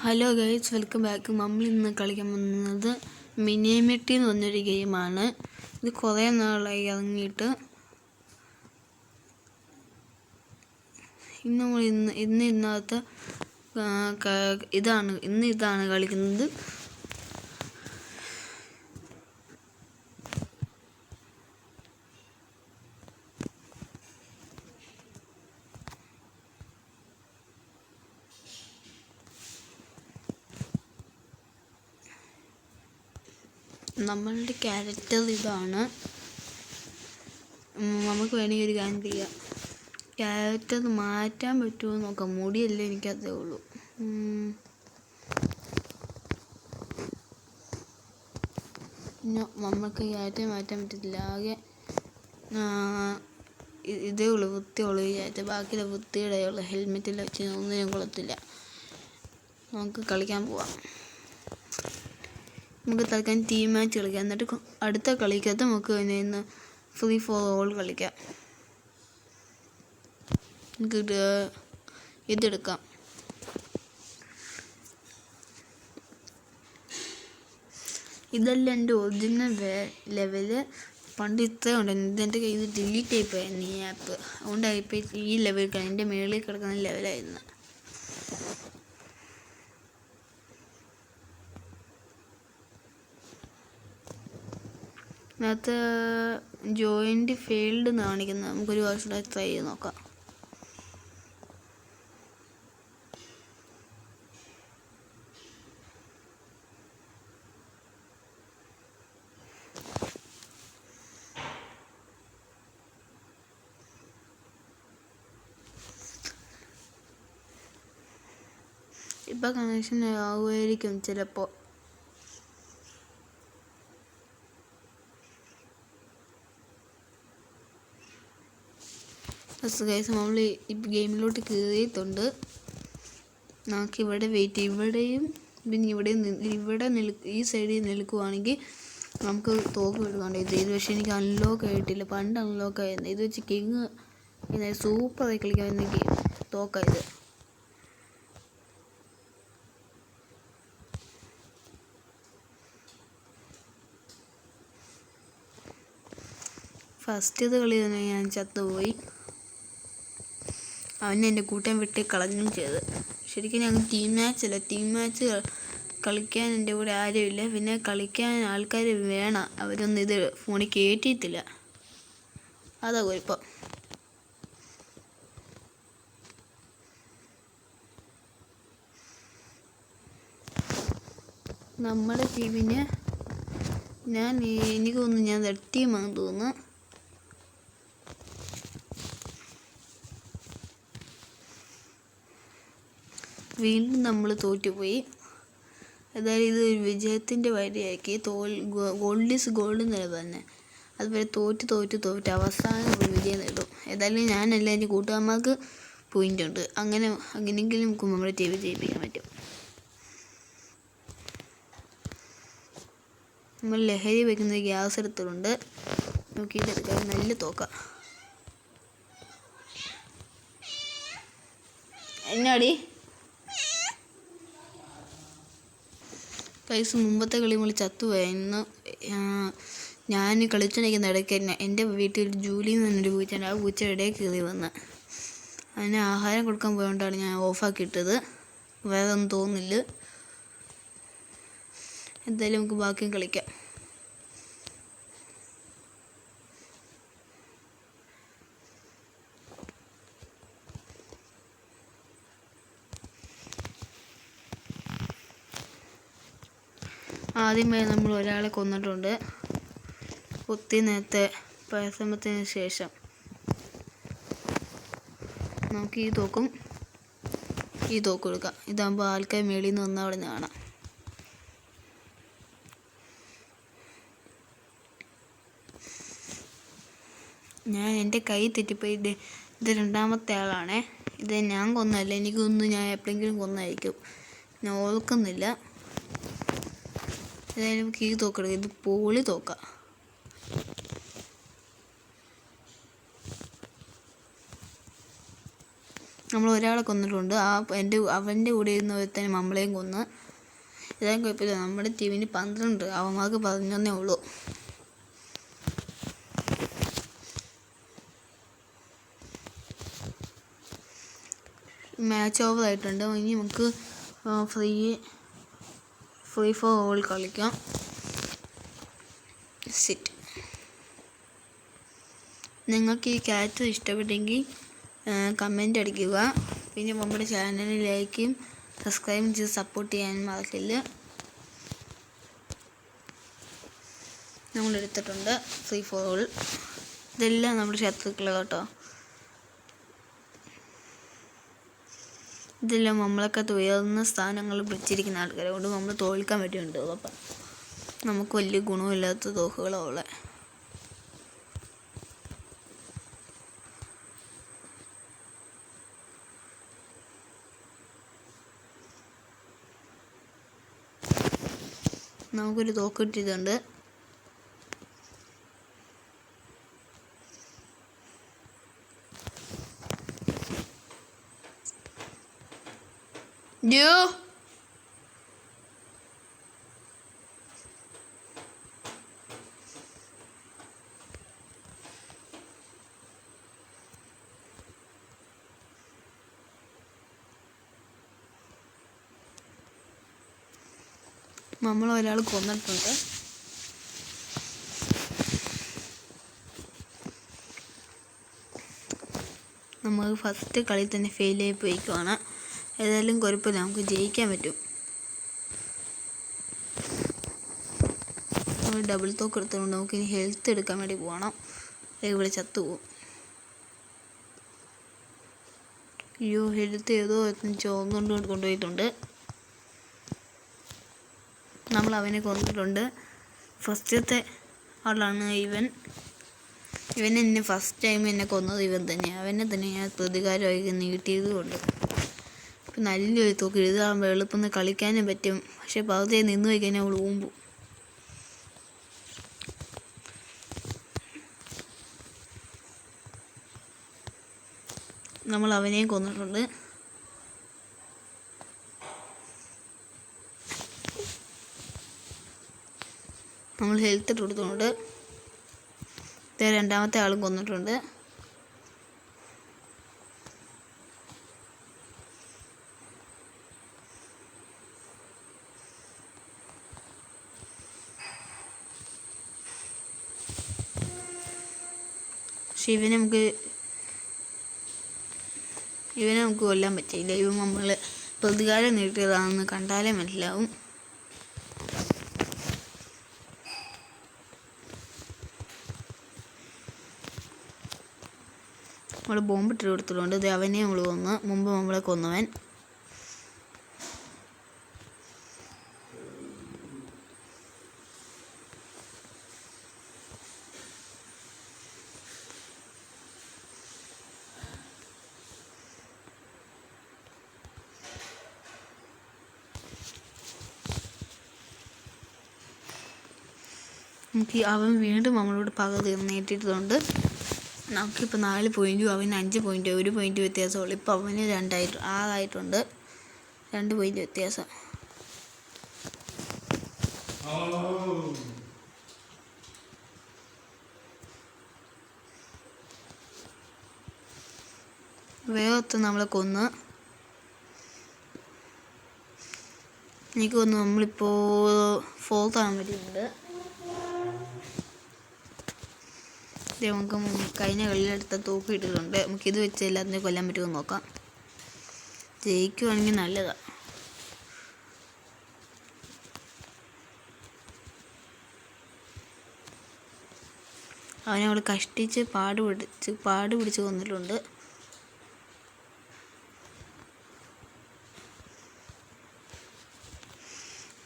Hello guys, welcome back. നമ്മൾ ഇന്ന് കളിക്കാൻ പോകുന്നത് മിനിമിറ്റി എന്ന് പറഞ്ഞൊരു ഗെയിമാണ്. ഇത് കുറേ നാളായി ഇറങ്ങിയിട്ട്. ഇന്നത്തെ ഇതാണ് കളിക്കുന്നത്. നമ്മളുടെ ക്യാരക്ടർ ഇതാണ്. നമുക്ക് വേണമെങ്കിൽ ഒരു കാര്യം ചെയ്യാം. ക്യാരക്ടർ മാറ്റാൻ പറ്റുമോ നോക്കാം. മുടിയല്ലേ എനിക്കതേ ഉള്ളൂ. നമുക്ക് ക്യാരക്ടർ മാറ്റാൻ പറ്റത്തില്ല. ആകെ ഇതേ ഉള്ളൂ, വൃത്തിയുള്ളൂ ക്യാരക്ടർ. ബാക്കിയുള്ള വൃത്തിയുടെ ഉള്ളു. ഹെൽമെറ്റിൽ വെച്ച് ഒന്നിനും കൊള്ളത്തില്ല. നമുക്ക് കളിക്കാൻ പോവാം. നമുക്ക് തൽക്കാലം ടീം മാച്ച് കളിക്കാം. എന്നിട്ട് അടുത്ത കളിക്കകത്ത് നമുക്ക് ഇന്ന് ഫ്രീ ഫോർ ഓൾ കളിക്കാം. നമുക്ക് ഇതെടുക്കാം. ഇതെല്ലാം എൻ്റെ ഒറിജിനൽ ലെവല്. പണ്ട് ഇത്ര ഉണ്ടായിരുന്നു. ഇതെൻ്റെ കയ്യിൽ നിന്ന് ഡിലീറ്റ് ആയിപ്പോയായിരുന്നു ഈ ആപ്പ്. അതുകൊണ്ടായിപ്പോൾ ഈ ലെവൽ എൻ്റെ മേളിൽ കിടക്കുന്ന ലെവലായിരുന്നു. അതിനകത്ത് ജോയിൻ്റ് ഫെയിൽഡ് എന്ന് കാണിക്കുന്നത്. നമുക്കൊരു വർഷം ട്രൈ ചെയ്ത് നോക്കാം. ഇപ്പം കണക്ഷൻ ആവുമായിരിക്കും ചിലപ്പോൾ. ഗൈസ്, നമ്മൾ ഈ ഗെയിമിലോട്ട് കയറിയിട്ടുണ്ട്. നമുക്കിവിടെ വെയിറ്റ്. ഇവിടെയും പിന്നെ ഇവിടെ ഈ സൈഡിൽ നിൽക്കുവാണെങ്കിൽ നമുക്ക് തോക്ക് എടുക്കാണ്ട്. ഇത് പക്ഷേ എനിക്ക് അൺലോക്ക് ആയിട്ടില്ല. പണ്ട് അൺലോക്ക് ആയിരുന്നു. ഇത് വെച്ച് കിങ് സൂപ്പറായി കളിക്കാവുന്ന ഗെയിം തോക്കായത്. ഫസ്റ്റ് കളി തന്നെ ഞാൻ ചത്തുപോയി. അവനെ എൻ്റെ കൂട്ടം വിട്ട് കളഞ്ഞും ചെയ്ത്. ശരിക്കും ഞങ്ങൾ ടീം മാച്ച് കളിക്കാൻ എൻ്റെ കൂടെ ആരുമില്ല. പിന്നെ കളിക്കാൻ ആൾക്കാർ വേണം. അവരൊന്നും ഇത് ഫോണിൽ കയറ്റിയിട്ടില്ല. അതാ കുഴപ്പം. നമ്മുടെ ടീമിന് എനിക്ക് തോന്നുന്നു ഞാൻ റെഡ് ടീമാണെന്ന് തോന്നുന്നു. വീണ്ടും നമ്മൾ തോറ്റുപോയി. അതായത് ഇത് ഒരു വിജയത്തിൻ്റെ വഴിയാക്കി. ഗോൾഡ് ഈസ് ഗോൾഡ് എന്നല്ല തന്നെ. അതുപോലെ തോറ്റ് അവസാനം ഒരു വിജയം നേടും. ഏതായാലും ഞാനല്ല, എൻ്റെ കൂട്ടുകാരന്മാർക്ക് പോയിൻ്റ് ഉണ്ട്. അങ്ങനെയെങ്കിലും നമുക്ക് നമ്മുടെ ടീം ജയിപ്പിക്കാൻ പറ്റും. നമ്മൾ ലഹരി വയ്ക്കുന്ന ഗ്യാസ് എടുത്തിട്ടുണ്ട്. നമുക്ക് ഇതെടുക്കാം. നല്ല തോക്കാം. എന്നാടി കൈസ്, മുമ്പത്തെ കളി നമ്മൾ ചത്തുപോയായിരുന്നു. ഞാൻ കളിച്ചുകൊണ്ടിരിക്കുന്ന ഇടയ്ക്ക് എൻ്റെ വീട്ടിൽ ജൂലി എന്ന് പറഞ്ഞൊരു പൂച്ചയുണ്ട്. ആ പൂച്ചയുടെ ഇടയിൽ കയറി വന്ന് അതിന് ആഹാരം കൊടുക്കാൻ പോയതുകൊണ്ടാണ് ഞാൻ ഓഫാക്കിയിട്ടത്. വേറെ ഒന്നും തോന്നില്ല. എന്തായാലും നമുക്ക് ബാക്കിയും കളിക്കാം. ആദ്യമേ നമ്മൾ ഒരാളെ കൊന്നിട്ടുണ്ട്. ഒത്തിരി നേരത്തെ പരിശ്രമത്തിന് ശേഷം നമുക്ക് ഈ തോക്ക് കൊടുക്കാം. ഇതാകുമ്പോൾ ആൾക്കാർ മേളിൽ നിന്ന് വന്ന് അവിടെ നിന്ന് കാണാം. എൻ്റെ കൈ തെറ്റിപ്പോയി. ഇത് രണ്ടാമത്തെ ആളാണേ. ഇത് ഞാൻ കൊന്നല്ല. എനിക്കൊന്ന് ഞാൻ എപ്പോഴെങ്കിലും കൊന്നായിരിക്കും. ഞാൻ ഓർക്കുന്നില്ല. ഏതായാലും നമുക്ക് ഈ തോക്കെടുക്കാം. ഇത് പൊളി തോക്കാം. നമ്മൾ ഒരാളെ കൊന്നിട്ടുണ്ട്. അവൻ്റെ കൂടെ ഇരുന്ന് ഒരുത്തനെ നമ്മളെയും കൊന്ന്. ഇതായും കുഴപ്പമില്ല. നമ്മുടെ ടീമിന് 12, അവന്മാർക്ക് 11 ഉള്ളൂ. മാച്ച് ഓവർ ആയിട്ടുണ്ട്. ഇനി നമുക്ക് ഫ്രീ ഫോർ ഓൾ കളിക്കാം. സിറ്റ്. നിങ്ങൾക്ക് ഈ ക്യാരക്ടർ ഇഷ്ടപ്പെട്ടെങ്കിൽ കമൻ്റ് അടിക്കുക. പിന്നെ നമ്മുടെ ചാനലിൽ ലൈക്കും സബ്സ്ക്രൈബും ചെയ്ത് സപ്പോർട്ട് ചെയ്യാനും മറക്കില്ല. നമ്മളെടുത്തിട്ടുണ്ട് ഫ്രീ ഫോർ ഓൾ. ഇതെല്ലാം നമ്മുടെ ശത്രുക്കളാണ് കേട്ടോ. ഇതെല്ലാം നമ്മളൊക്കെ ഉയർന്ന സ്ഥാനങ്ങളിൽ പിടിച്ചിരിക്കുന്ന ആൾക്കാരെ കൊണ്ട് നമ്മൾ തോൽക്കാൻ പറ്റുന്നുണ്ട്. അപ്പം നമുക്ക് വലിയ ഗുണമില്ലാത്ത തോക്കുകളാണ് ഉള്ളത്. നമുക്കൊരു തോക്ക് കിട്ടിയിട്ടുണ്ട്. നമ്മളൊരാൾ കൊന്നിട്ടുണ്ട്. നമ്മൾ ഫസ്റ്റ് കളി തന്നെ ഫെയിലായി പോയിക്കുവാണ്. ഏതായാലും കുഴപ്പമില്ല, നമുക്ക് ജയിക്കാൻ പറ്റും. നമ്മൾ ഡബിൾ തോക്ക് എടുത്തുകൊണ്ട് നമുക്കിനി ഹെൽത്ത് എടുക്കാൻ വേണ്ടി പോകണം. ഇവിടെ ചത്തുപോകും. അയ്യോ, ഹെൽത്ത് ഏതോ ചോന്നുകൊണ്ട് കൊണ്ടുപോയിട്ടുണ്ട്. നമ്മൾ അവനെ കൊന്നിട്ടുണ്ട്. ഫസ്റ്റത്തെ ആളാണ് ഇവൻ. എന്നെ ഫസ്റ്റ് ടൈം എന്നെ കൊന്നത് ഇവൻ തന്നെയാണ്. അവനെ തന്നെ ഞാൻ പ്രതികാരമായി നീട്ടിയത് കൊണ്ട്. ഇപ്പം നല്ലൊരു തോക്ക് എഴുതാകുമ്പോൾ എളുപ്പം കളിക്കാനും പറ്റും. പക്ഷെ പകുതി നിന്ന് പോയി കഴിഞ്ഞാൽ അവൾ ഊമ്പും. നമ്മൾ അവനെയും കൊന്നിട്ടുണ്ട്. നമ്മൾ ഹെൽത്ത് ഇട്ട് കൊടുത്തിട്ടുണ്ട്. രണ്ടാമത്തെ ആളും കൊന്നിട്ടുണ്ട്. പക്ഷെ ഇവനെ നമുക്ക് കൊല്ലാൻ പറ്റിയില്ല. ഇവൻ നമ്മൾ പ്രതികാരം നീട്ടിയതാണെന്ന് കണ്ടാലേ മനസ്സിലാവും. നമ്മൾ ബോംബിട്ട് കൊടുത്തിട്ടുണ്ട്. ഇത് അവനെ നമ്മൾ കൊന്ന്, മുമ്പ് നമ്മളെ കൊന്നവൻ. അവൻ വീണ്ടും നമ്മളോട് പക നേട്ടിട്ടുണ്ട്. നമുക്കിപ്പോൾ 4 പോയിൻറ്റും അവന് 5 പോയിൻറ്റ്, 1 പോയിൻറ്റ് വ്യത്യാസമുള്ളൂ. ഇപ്പോൾ അവന് 6 2 പോയിൻറ്റ് വ്യത്യാസം. വേഗത്ത് നമ്മളെ കൊന്ന്. എനിക്ക് തോന്നുന്നു നമ്മളിപ്പോൾ 4th ആകാൻ പറ്റിയിട്ടുണ്ട്. നമുക്ക് കഴിഞ്ഞ കളിയിലെടുത്ത തോക്ക് ഇട്ടിട്ടുണ്ട്. നമുക്കിത് വെച്ച് എല്ലാത്തിനെയും കൊല്ലാൻ പറ്റുമെന്ന് നോക്കാം. ജയിക്കുവാണെങ്കിൽ നല്ലതാണ്. അവനെ അവൾ കഷ്ടിച്ച് പാട് പിടിച്ച് കൊന്നിട്ടുണ്ട്.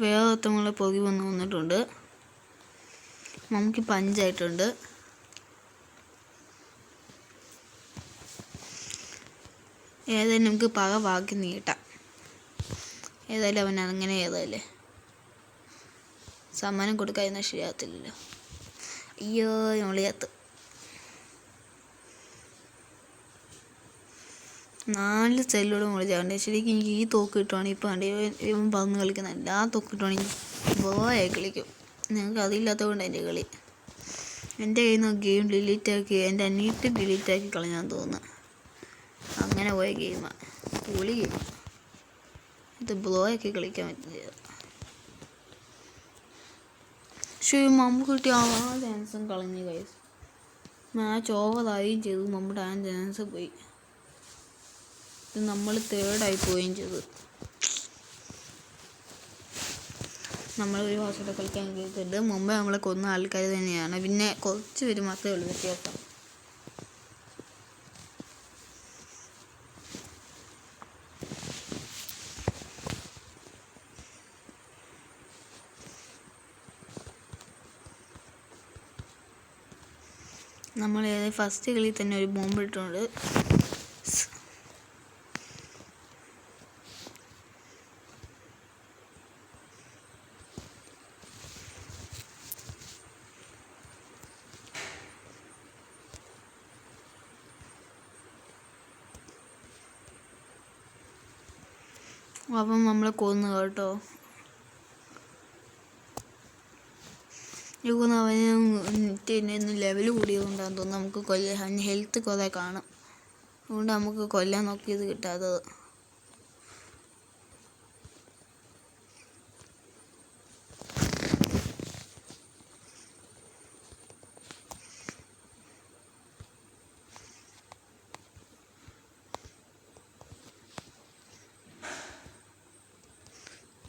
വേഗത്തങ്ങളെ പൊകി വന്നിട്ടുണ്ട്. നമുക്കിപ്പോൾ 5 ആയിട്ടുണ്ട്. ഏതായാലും നമുക്ക് പക ബാക്കി നീട്ടാം. ഏതായാലും അവൻ അങ്ങനെ ഏതായാലേ സമ്മാനം കൊടുക്കാതിരുന്നാൽ ശരിയാകത്തില്ലല്ലോ. അയ്യോ, നമ്മൾ ചത്ത്. 4 സെല്ലോട് മുകളിൽ ചാടണ്ടേ. ശരിക്കും എനിക്ക് ഈ തോക്ക് കിട്ടുവാണെങ്കിൽ ഇപ്പോൾ കണ്ടേ ഇവൻ പറന്ന് കളിക്കുന്ന എല്ലാ തോക്ക് കിട്ടുവാണെങ്കിൽ ബോയായി കളിക്കും. ഞങ്ങൾക്ക് അതില്ലാത്തത് കൊണ്ട് എൻ്റെ കളി. എൻ്റെ കയ്യിൽ നിന്ന് ഗെയിം ഡിലീറ്റാക്കി എൻ്റെ അനിയത്തി ഡിലീറ്റാക്കി കളഞ്ഞാന്ന് തോന്നുന്നു. അങ്ങനെ പോയ ഗെയിമാണ്. പൊളി ഗെയിം. ഇത് ബ്ലോയൊക്കെ കളിക്കാൻ പറ്റില്ല. പക്ഷേ മമ്മൂട്ടി ആ ചാൻസും കളഞ്ഞു ഗൈസ്. മാച്ച് ഓവറായും ചെയ്തു. നമ്മുടെ ആ ചാൻസ് പോയി. ഇത് നമ്മൾ തേർഡായി പോവുകയും ചെയ്തു. നമ്മൾ ഒരു വർഷത്തെ കളിക്കാൻ കഴിയത്തില്ല. മുമ്പേ നമ്മളെ കൊന്ന ആൾക്കാർ തന്നെയാണ്. പിന്നെ കുറച്ച് പേര് മാത്രമേ ഉള്ളൂ വ്യത്യാസം. നമ്മൾ ഫസ്റ്റ് കളിയിൽ തന്നെ ഒരു ബോംബ് ഇട്ടിട്ടുണ്ട്. അപ്പം നമ്മളെ കൊന്നു കേട്ടോ. ഇതൊന്ന് അവന് ലെവൽ കൂടിയതുകൊണ്ടാന്ന് തോന്നുന്നു നമുക്ക് കൊല്ലാൻ ഹെൽത്ത് കുറേ കാണും. അതുകൊണ്ട് നമുക്ക് കൊല്ലാൻ നോക്കിയത് കിട്ടാത്തത്.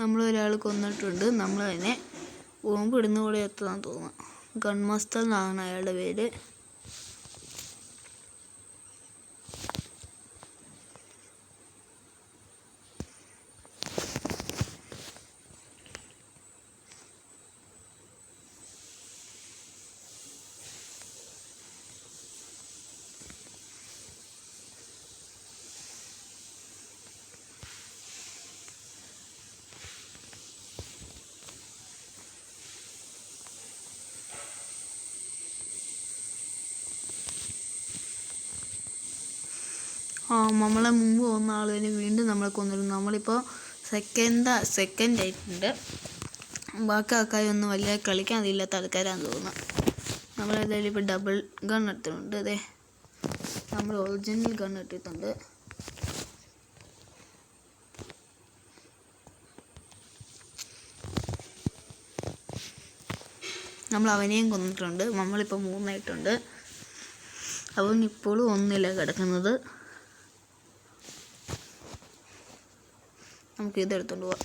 നമ്മളൊരാൾ കൊന്നിട്ടുണ്ട്. നമ്മൾ തന്നെ ബോംബ് ഇടുന്ന കൂടെ എത്താന്ന് തോന്നുന്നു. ഗൺ മാസ്റ്റർ എന്നാണ് അയാളുടെ പേര്. നമ്മളെ മുമ്പ് വന്ന ആൾ തന്നെ വീണ്ടും നമ്മളെ കൊന്നിരുന്നു. നമ്മളിപ്പോൾ സെക്കൻഡ് ആയിട്ടുണ്ട്. ബാക്കി ആൾക്കാരൊന്നും വലിയ കളിക്കാൻ അറിയില്ലാത്ത ആൾക്കാരാണെന്ന് തോന്നുന്നു. നമ്മളേതായാലും ഇപ്പോൾ ഡബിൾ ഗൺ എടുത്തിട്ടുണ്ട്. അതെ, നമ്മൾ ഒറിജിനൽ ഗൺ ഇട്ടിട്ടുണ്ട്. നമ്മൾ അവനെയും കൊന്നിട്ടുണ്ട്. നമ്മളിപ്പോൾ 3 ആയിട്ടുണ്ട്. അവൻ ഇപ്പോഴും 1 കിടക്കുന്നത്. നമുക്ക് ഇതെടുത്തോണ്ട് പോവാം.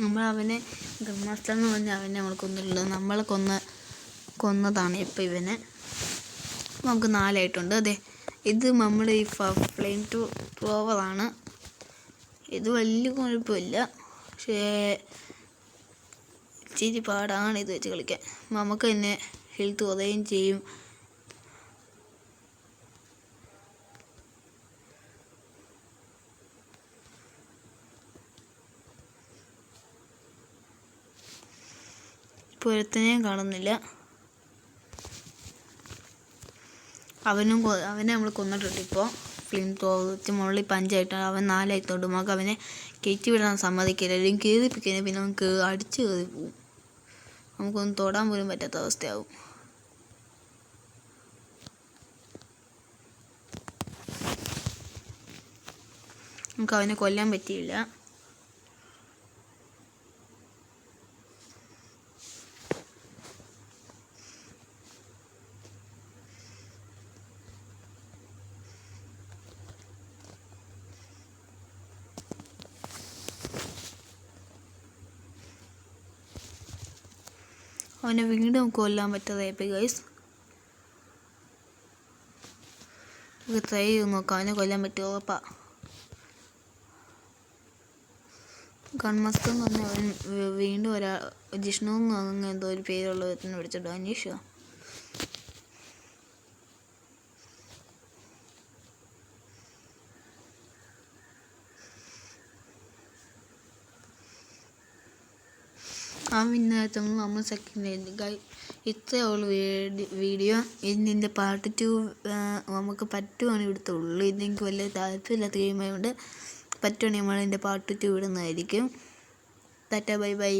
നമ്മൾ അവനെ ഗൺ മാസ്റ്റർ എന്ന് പറഞ്ഞാൽ അവനെ നമ്മൾ കൊന്നിട്ടുള്ളത്. നമ്മളെ കൊന്നതാണ് ഇപ്പോൾ ഇവനെ. നമുക്ക് 4 ആയിട്ടുണ്ട്. അതെ, ഇത് നമ്മുടെ ഈ ഫ്ലെയിം ടോവറാണ്. ഇത് വലിയ കുഴപ്പമില്ല, പക്ഷേ ഇച്ചിരി പാടാണ് ഇത് വെച്ച് കളിക്കാൻ. നമുക്ക് തന്നെ ഹെൽത്ത് കുറയുകയും ചെയ്യും. ഇപ്പോൾ ഒരുത്തനെയും കാണുന്നില്ല. അവനെ നമ്മൾ കൊന്നിട്ടുണ്ട്. ഇപ്പോൾ ഫ്ലിം തോറ്റ് മുകളിൽ 5 ആയിട്ടാണ്. അവൻ 4 ആയിട്ടുണ്ട്. നമുക്ക് അവനെ കയറ്റി വിടാൻ സമ്മതിക്കില്ല. അല്ലെങ്കിൽ കയറിപ്പിക്കുന്നത് പിന്നെ നമുക്ക് അടിച്ച് കയറി പോവും. നമുക്കൊന്നും തൊടാൻ പോലും പറ്റാത്ത അവസ്ഥയാവും. നമുക്ക് അവനെ കൊല്ലാൻ പറ്റിയില്ല. അവനെ വീണ്ടും കൊല്ലാൻ പറ്റാതായപ്പോൾ ഗൈസ് നമുക്ക് ട്രൈ ചെയ്ത് നോക്കാം, അവനെ കൊല്ലാൻ പറ്റുമോ ഉറപ്പാ. കൺമസ്ക് എന്ന് പറഞ്ഞാൽ അവൻ വീണ്ടും ജിഷ്ണു അങ്ങനെ എന്തോ ഒരു പേരുള്ള ഒരുത്തിനെ വിളിച്ചിട്ട് അന്വേഷിക്കുക. ആ പിന്നെ നമ്മൾ സെക്കൻഡ് ഇത്രയുള്ള വീഡിയോ. ഇതിൻ്റെ പാർട്ട് 2 നമുക്ക് പറ്റുവാണെങ്കിൽ എടുത്തുള്ളൂ. ഇതെനിക്ക് വലിയ താല്പര്യമില്ലാത്ത ഗെയിമായതുകൊണ്ട് പറ്റുവാണെങ്കിൽ നമ്മൾ ഇതിൻ്റെ പാർട്ട് 2 ഇടുന്നതായിരിക്കും. Tata bye bye.